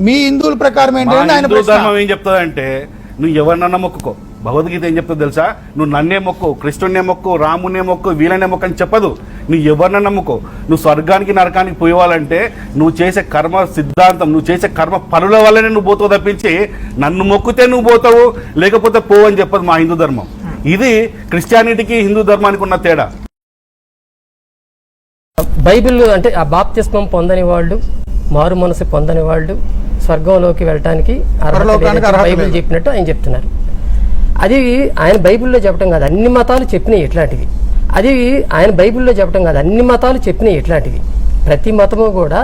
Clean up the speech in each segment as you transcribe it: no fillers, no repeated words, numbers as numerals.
మీ హిందువుల ప్రకారం ఏంటంటే ఆయన ధర్మం ఏం చెప్తుందంటే నువ్వు ఎవరినన్నా మొక్కుకో. భగవద్గీత ఏం చెప్తుంది తెలుసా? నువ్వు నన్నే మొక్కు, కృష్ణునే మొక్కు, రామునే మొక్కు, వీళ్ళనే మొక్కు అని చెప్పదు. నువ్వు ఎవరిన నమ్ముకో. నువ్వు స్వర్గానికి నరకానికి పోయేవాళ్ళంటే నువ్వు చేసే కర్మ సిద్ధాంతం, నువ్వు చేసే కర్మ పనుల వల్లనే నువ్వు పోతావు తప్పించి నన్ను మొక్కితే నువ్వు పోతావు లేకపోతే పోవు అని చెప్పదు మా హిందూ ధర్మం. ఇది క్రిస్టియానిటీకి హిందూ ధర్మానికి ఉన్న తేడా. బైబిల్ అంటే ఆ బాప్తిస్మం పొందని వాళ్ళు, మారు మనసు పొందని వాళ్ళు స్వర్గంలోకి వెళ్ళటానికి బైబిల్ చెప్పినట్టు ఆయన చెప్తున్నారు. అది ఆయన బైబిల్లో చెప్పడం కాదు, అన్ని మతాలు చెప్పినాయి ఇట్లాంటివి. అది ఆయన బైబిల్లో చెప్పడం కాదు, అన్ని మతాలు చెప్పినాయి ఇట్లాంటివి. ప్రతి మతము కూడా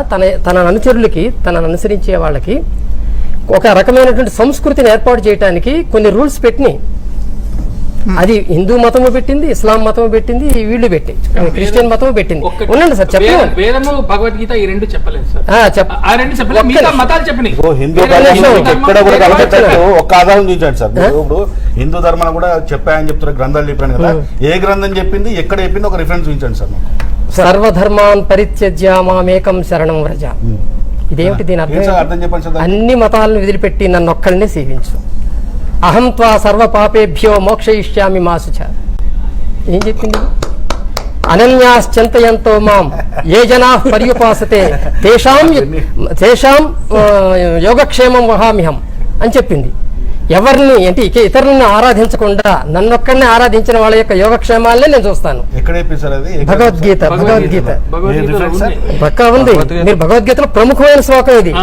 తన అనుచరులకి, తనను అనుసరించే వాళ్ళకి ఒక రకమైనటువంటి సంస్కృతిని ఏర్పాటు చేయడానికి కొన్ని రూల్స్ పెట్టినాయి. అది హిందూ మతము పెట్టింది, ఇస్లాం మతము పెట్టింది, వీళ్ళు పెట్టి క్రిస్టియన్ మతము పెట్టింది. ఉండండి సార్, చెప్పండి. వేదము భగవద్గీత ఈ రెండు చెప్పలేదు సార్. హిందూ ధర్మం ఎక్కడ కూడా కలపెట్టట్టు ఒక ఆధారం చూపించండి సార్. ఇప్పుడు హిందూ ధర్మాన్ని కూడా చెప్పాయని చెప్తున్నారు, గ్రంథాలు చెప్పాను కదా, ఏ గ్రంథం చెప్పింది, ఎక్కడ చెప్పింది, ఒక రిఫరెన్స్ చూపించండి సార్. సర్వధర్మాన్ పరిత్యజ్య మామేకం శరణం వ్రజ. ఇదేమిటి దీని అర్థం చెప్పండి సార్. అన్ని మతాలను వదిలిపెట్టి నన్ను ఒక్కడినే సేవించు. అహం త్వా సర్వ పాపేభ్యో మోక్షయిష్యామి మా శుచ. ఏం చెప్పింది? అనన్యాశ్చింతయంతో మాం ఏ జనా పర్యుపాసతే తేషాం యోగక్షేమం వహామిహం అని చెప్పింది. ఎవరిని అంటే ఇతరులను ఆరాధించకుండా నన్నొక్కడిని ఆరాధించిన వాళ్ళ యొక్క యోగక్షేమాలనే నేను చూస్తాను. భగవద్గీత పక్కా ఉంది. మీరు భగవద్గీతలో ప్రముఖమైన శ్లోకం ఇది.